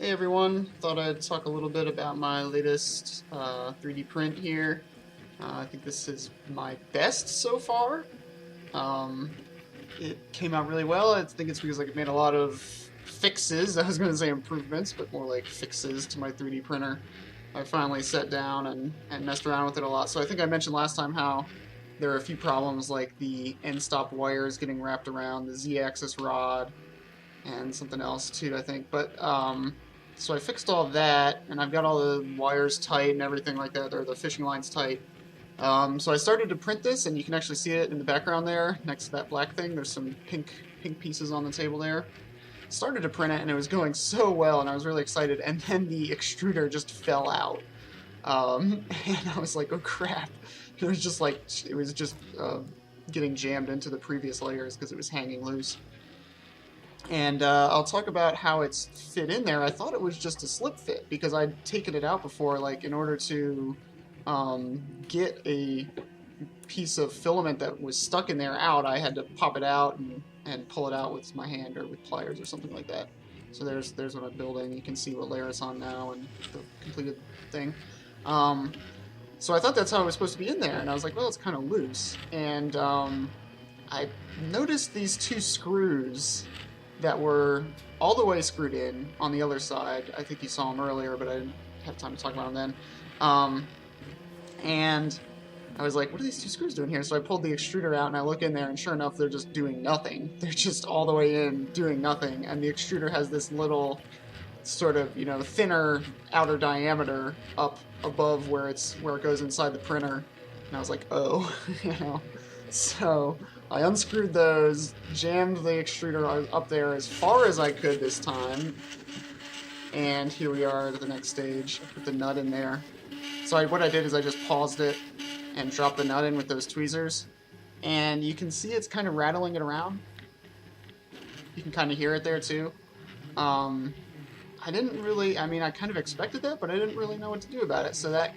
Hey everyone, thought I'd talk a little bit about my latest 3D print here. I think this is my best so far. Um, it came out really well. I think it's because I made a lot of fixes. I was going to say improvements, but more like fixes to my 3D printer. I finally sat down and messed around with it a lot. So I think I mentioned last time how there are a few problems like the end stop wires getting wrapped around the Z-axis rod, and something else too, I think. But so I fixed all that, and I've got all the wires tight and everything like that, or the fishing lines tight. So I started to print this, and you can actually see it in the background there, next to that black thing. There's some pink pieces on the table there. Started to print it, and it was going so well, and I was really excited. And then the extruder just fell out, and I was like, "Oh crap!" It was just getting jammed into the previous layers because it was hanging loose. And I'll talk about how it's fit in there. I thought it was just a slip fit because I'd taken it out before, like in order to get a piece of filament that was stuck in there out, I had to pop it out and pull it out with my hand or with pliers or something like that. So there's what I'm building. You can see what layer it's on now and the completed thing. So I thought that's how it was supposed to be in there, and I was like, well, it's kind of loose. And I noticed these two screws that were all the way screwed in on the other side. I think you saw them earlier, but I didn't have time to talk about them then. And I was like, what are these two screws doing here? So I pulled the extruder out and I look in there, and sure enough, they're just doing nothing. They're just all the way in doing nothing. And the extruder has this little sort of, thinner outer diameter up above where it goes inside the printer. And I was like, oh, So I unscrewed those, jammed the extruder up there as far as I could this time, and here we are at the next stage. I put the nut in there. So what I did is I just paused it and dropped the nut in with those tweezers, and you can see it's kind of rattling it around. You can kind of hear it there too. I didn't really, I kind of expected that, but I didn't really know what to do about it. So that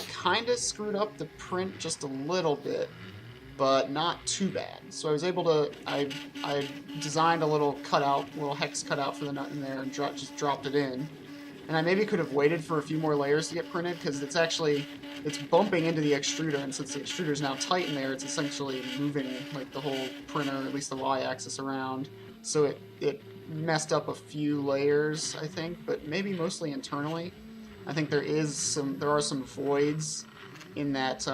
kind of screwed up the print just a little bit, but not too bad. So I was able to, I designed a little hex cutout for the nut in there and just dropped it in. And I maybe could have waited for a few more layers to get printed because it's bumping into the extruder, and since the extruder is now tight in there, it's essentially moving like the whole printer, at least the y-axis, around. So it messed up a few layers, I think, but maybe mostly internally. I think there are some voids in that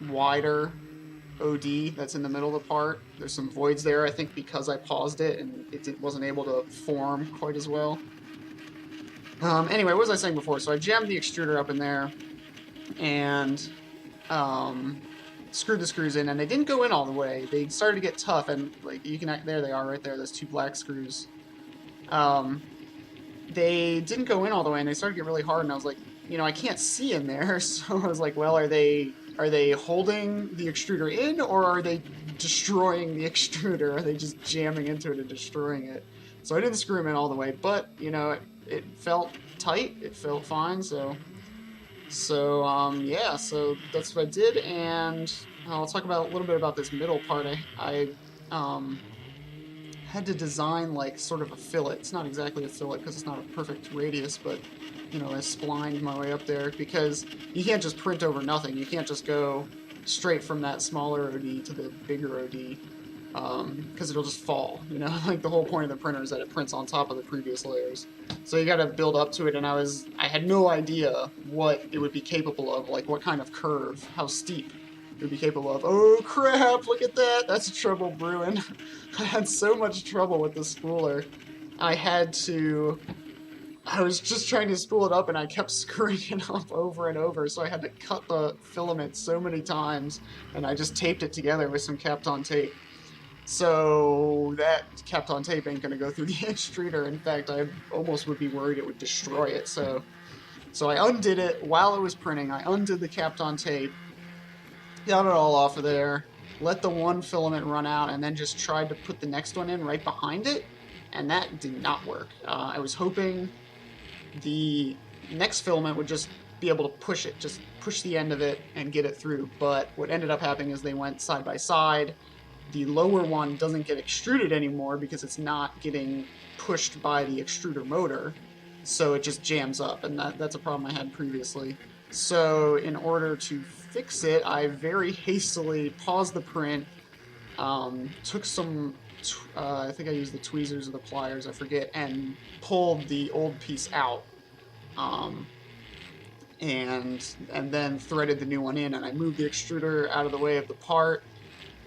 wider OD that's in the middle of the part. There's some voids there, I think, because I paused it and it wasn't able to form quite as well. Anyway, what was I saying before? So I jammed the extruder up in there and screwed the screws in, and they didn't go in all the way. They started to get tough, and there they are right there, those two black screws. They didn't go in all the way, and they started to get really hard, and I was like, I can't see in there, so I was like, well, are they holding the extruder in, or are they destroying the extruder? Are they just jamming into it and destroying it? So I didn't screw them in all the way, but, it felt tight, it felt fine, so yeah, so that's what I did, and I'll talk about a little bit about this middle part. I had to design like sort of a fillet. It's not exactly a fillet because it's not a perfect radius, but I splined my way up there because you can't just print over nothing. You can't just go straight from that smaller OD to the bigger OD because it'll just fall. Like the whole point of the printer is that it prints on top of the previous layers. So you got to build up to it, and I had no idea what it would be capable of, like what kind of curve, how steep it would be capable of. Oh crap, look at that, that's trouble brewing. I had so much trouble with the spooler. I was just trying to spool it up, and I kept screwing it up over and over, so I had to cut the filament so many times, and I just taped it together with some Kapton tape. So that Kapton tape ain't gonna go through the extruder. In fact, I almost would be worried it would destroy it. So I undid it while it was printing. I undid the Kapton tape, got it all off of there, let the one filament run out, and then just tried to put the next one in right behind it, and that did not work. I was hoping the next filament would just be able to push the end of it and get it through, but what ended up happening is they went side by side. The lower one doesn't get extruded anymore because it's not getting pushed by the extruder motor, so it just jams up, and that's a problem I had previously. So in order to fix it, I very hastily paused the print, took some, I think I used the tweezers or the pliers, I forget, and pulled the old piece out. Um, and then threaded the new one in, and I moved the extruder out of the way of the part,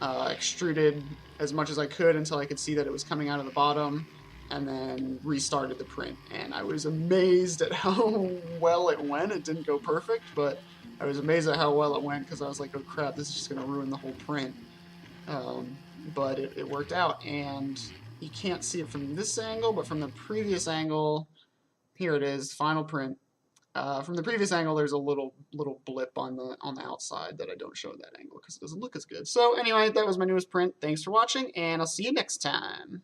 extruded as much as I could until I could see that it was coming out of the bottom, and then restarted the print. And I was amazed at how well it went. It didn't go perfect, but I was amazed at how well it went, because I was like, oh crap, this is just going to ruin the whole print. Um, but it worked out, and you can't see it from this angle, but from the previous angle, here it is, final print. From the previous angle, there's a little blip on the outside that I don't show at that angle because it doesn't look as good. So anyway, that was my newest print. Thanks for watching, and I'll see you next time.